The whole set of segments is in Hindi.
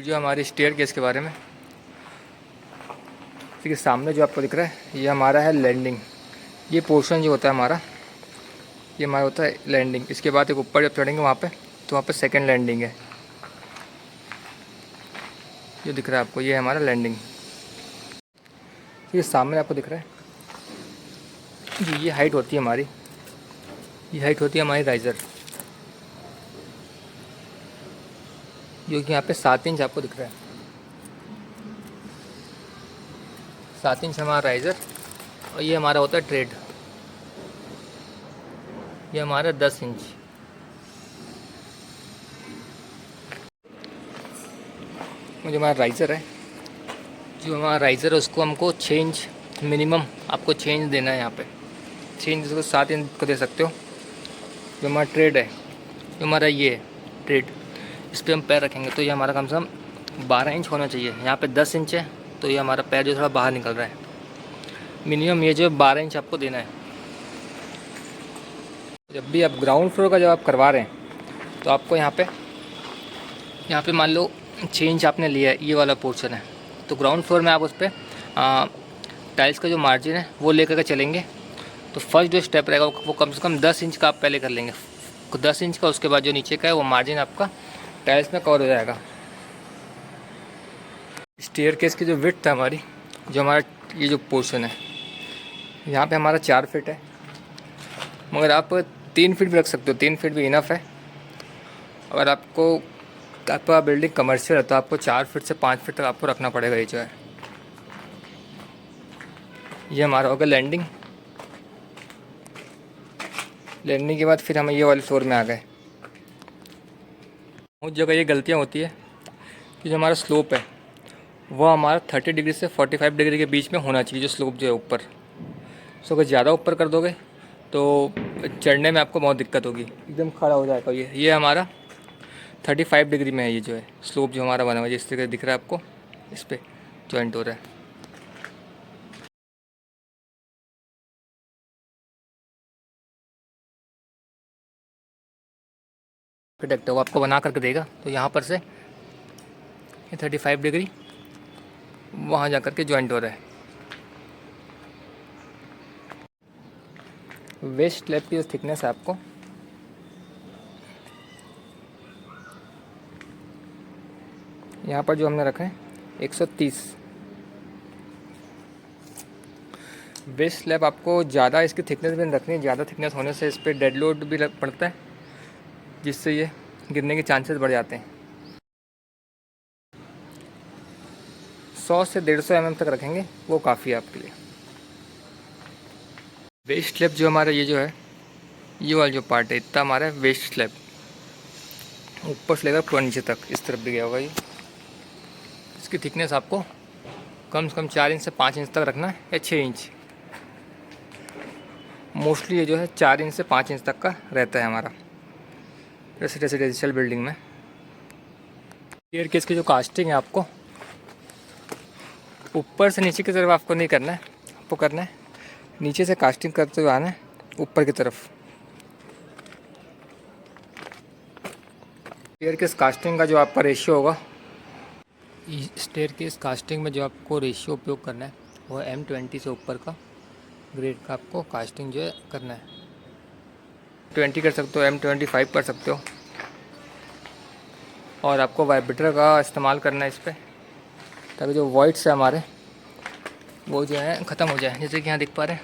जो हमारी स्टेयर केस के बारे में, देखिए सामने जो आपको दिख रहा है ये हमारा है लैंडिंग। ये पोर्शन जो होता है हमारा, ये हमारा होता है लैंडिंग। इसके बाद एक ऊपर जब चढ़ेंगे वहाँ पे, तो वहाँ पे सेकंड लैंडिंग है। जो दिख रहा है आपको, ये है हमारा लैंडिंग। ये सामने आपको दिख रहा है जी, ये हाइट होती है हमारी, ये हाइट होती है हमारी राइज़र, जो कि यहाँ पे 7 इंच आपको दिख रहा है। 7 इंच हमारा राइज़र, और ये हमारा होता है ट्रेड, ये हमारा 10 इंच। जो हमारा राइज़र है, उसको हमको 6 इंच मिनिमम आपको चेंज देना है। यहाँ पे 6 इंच को 7 इंच को दे सकते हो। जो हमारा ट्रेड है, जो हमारा ये है ट्रेड, इस पर हम पैर रखेंगे तो ये हमारा कम से कम 12 इंच होना चाहिए। यहाँ पे 10 इंच है, तो ये हमारा पैर जो थोड़ा बाहर निकल रहा है। मिनिमम ये जो 12 इंच आपको देना है। जब भी आप ग्राउंड फ्लोर का जब आप करवा रहे हैं, तो आपको यहाँ पे मान लो 6 इंच आपने लिया है, ये वाला पोर्शन है, तो ग्राउंड फ्लोर में आप उस पर टाइल्स का जो मार्जिन है वो लेकर के चलेंगे। तो फर्स्ट जो स्टेप रहेगा वो कम से कम 10 इंच का आप पहले कर लेंगे, 10 इंच का। उसके बाद जो नीचे का है वो मार्जिन आपका टाइल्स में कवर हो जाएगा। स्टेयर केस की जो विड्थ है हमारी, जो हमारा ये जो पोर्शन है, यहाँ पे हमारा 4 फीट है, मगर आप 3 फीट भी रख सकते हो, 3 फीट भी इनफ है। अगर आपका बिल्डिंग कमर्शियल है तो आपको 4 फीट से 5 फीट तक आपको रखना पड़ेगा। ये जो है, ये हमारा होगा लैंडिंग। लैंडिंग के बाद फिर हम ये वाले फ्लोर में आ गए। उस जगह ये गलतियाँ होती है कि जो हमारा स्लोप है वो हमारा 30 डिग्री से 45 डिग्री के बीच में होना चाहिए, जो स्लोप जो है ऊपर। सो अगर ज़्यादा ऊपर कर दोगे तो चढ़ने में आपको बहुत दिक्कत होगी, एकदम खड़ा हो जाएगा। ये हमारा 35 डिग्री में है, ये जो है स्लोप जो हमारा बना हुआ है, जिस तरह दिख रहा है आपको, इस पर जॉइंट हो रहा है। आर्किटेक्ट है वो आपको बना करके देगा, तो यहाँ पर से 35 डिग्री वहाँ जा कर के जॉइंट हो रहा है। वेस्ट स्लैब की जो थिकनेस है आपको, यहाँ पर जो हमने रखा है 130। वेस्ट स्लैब आपको ज़्यादा इसकी थिकनेस भी नहीं रखनी है, ज़्यादा थिकनेस होने से इस पर डेड लोड भी पड़ता है, जिससे ये गिरने के चांसेस बढ़ जाते हैं। 100 से 150 mm तक रखेंगे, वो काफ़ी है आपके लिए। वेस्ट स्लैब जो हमारा ये जो है, ये वाला जो पार्ट है, इतना हमारा है वेस्ट स्लैब, ऊपर से लेकर पूरा नीचे तक इस तरफ भी गया होगा ये। इसकी थिकनेस आपको कम से कम 4 इंच से 5 इंच तक रखना है, या 6 इंच। मोस्टली ये जो है 4 इंच से 5 इंच तक का रहता है हमारा रेसिडेंशियल बिल्डिंग में। स्टेयरकेस की जो कास्टिंग है आपको ऊपर से नीचे की तरफ आपको नहीं करना है, आपको करना है नीचे से कास्टिंग करते हुए आना है ऊपर की तरफ। स्टेयरकेस कास्टिंग का जो आपका रेशियो होगा, स्टेयरकेस कास्टिंग में जो आपको रेशियो उपयोग करना है वो M20 से ऊपर का ग्रेड का आपको कास्टिंग जो है करना है। 20 कर सकते हो, M25 कर सकते हो। और आपको वाइब्रेटर का इस्तेमाल करना है इस पर, ताकि जो वॉइड्स है हमारे वो जो है ख़त्म हो जाए। जैसे कि यहाँ देख पा रहे हैं,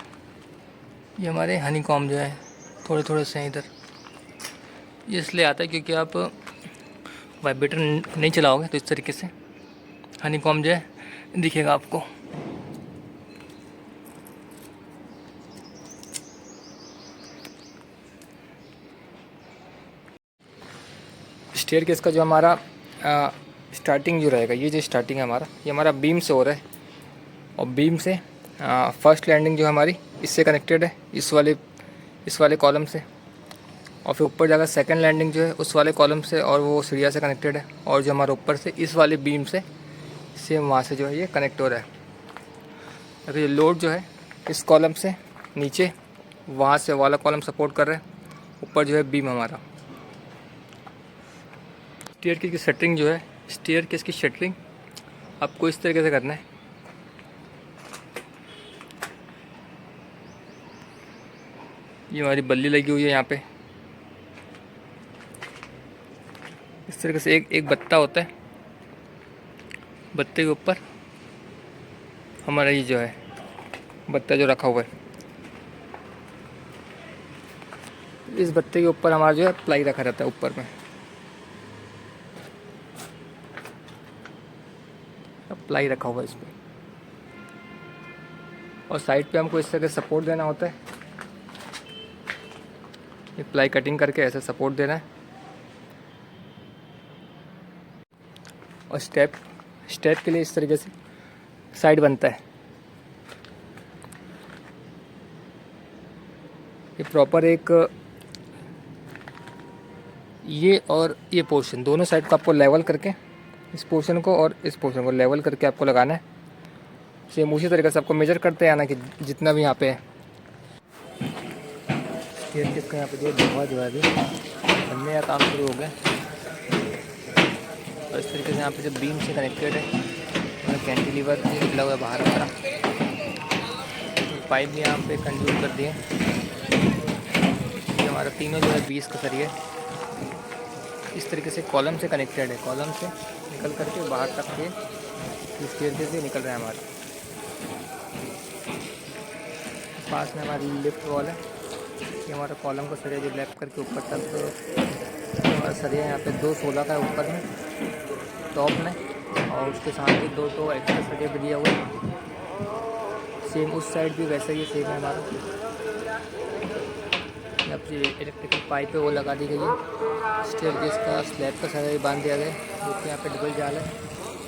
ये हमारे हनी कॉम जो है थोड़े थोड़े से इधर, ये इसलिए आता है क्योंकि आप वाइब्रेटर नहीं चलाओगे तो इस तरीके से हनी कॉम जो है दिखेगा आपको। स्टेयरकेस का जो हमारा स्टार्टिंग जो रहेगा, ये जो स्टार्टिंग है हमारा, ये हमारा बीम से हो रहा है, और बीम से फर्स्ट लैंडिंग जो हमारी इससे कनेक्टेड है, इस वाले कॉलम से, और फिर ऊपर जाकर सेकंड लैंडिंग जो है उस वाले कॉलम से, और वो सीढ़िया से कनेक्टेड है। और जो हमारा ऊपर से इस वाले बीम से सेम वहाँ से जो है ये कनेक्ट हो रहा है। अगर ये लोड जो है इस कॉलम से नीचे, वहाँ से वाला कॉलम सपोर्ट कर रहा है, ऊपर जो है बीम हमारा। स्टेयरकेस की सेटिंग जो है स्टेयर केस की शटरिंग आपको इस तरीके से करना है। ये हमारी बल्ली लगी हुई है यहाँ पे। इस तरीके से एक बत्ता होता है, बत्ते के ऊपर हमारा ये जो है बत्ता जो रखा हुआ है, इस बत्ते के ऊपर हमारा जो है प्लाई रखा रहता है ऊपर में। प्लाई रखा हुआ है इस पर, और साइड पे हमको इस तरह सपोर्ट देना होता है। ये प्लाई कटिंग करके ऐसे सपोर्ट देना है। और स्टेप के लिए इस तरीके से साइड बनता है। ये प्रॉपर एक ये और ये पोर्शन दोनों साइड को आपको लेवल करके, इस पोर्शन को और इस पोर्शन को लेवल करके आपको लगाना है। सेम उसी तरीके से आपको मेजर करते आना कि जितना भी यहाँ पे है। स्टेयरकेस का यहाँ पे जो लोहा जो है अभी बनने का काम शुरू हो गया। और इस तरीके से यहाँ पे जो बीम से कनेक्टेड है और कैंटिलीवर निकला हुआ है बाहर हमारा। पाइप भी यहाँ पे कंट्रोल कर दिए। ये हमारा तीनों जो है 20 का सरिया इस तरीके से कॉलम से कनेक्टेड है। कॉलम से निकल करके बाहर तक के स्टेयरकेस से निकल रहा है हमारा। पास में हमारी लिफ्ट वॉल है। ये हमारा कॉलम का सरिया जो लैप करके ऊपर तक हमारा सरिया यहाँ पे 216 का है ऊपर में टॉप में, और उसके साथ ही 2 तो एक्स्ट्रा सरिया भी दिया हुआ है। सेम उस साइड भी वैसा ही सेम है हमारा। यहाँ पे इलेक्ट्रिकल पाइप है वो लगा दी गई है। स्टेयरकेस का स्लैब का सरिया बांध दिया गया, जो कि यहाँ पे डबल जाल है।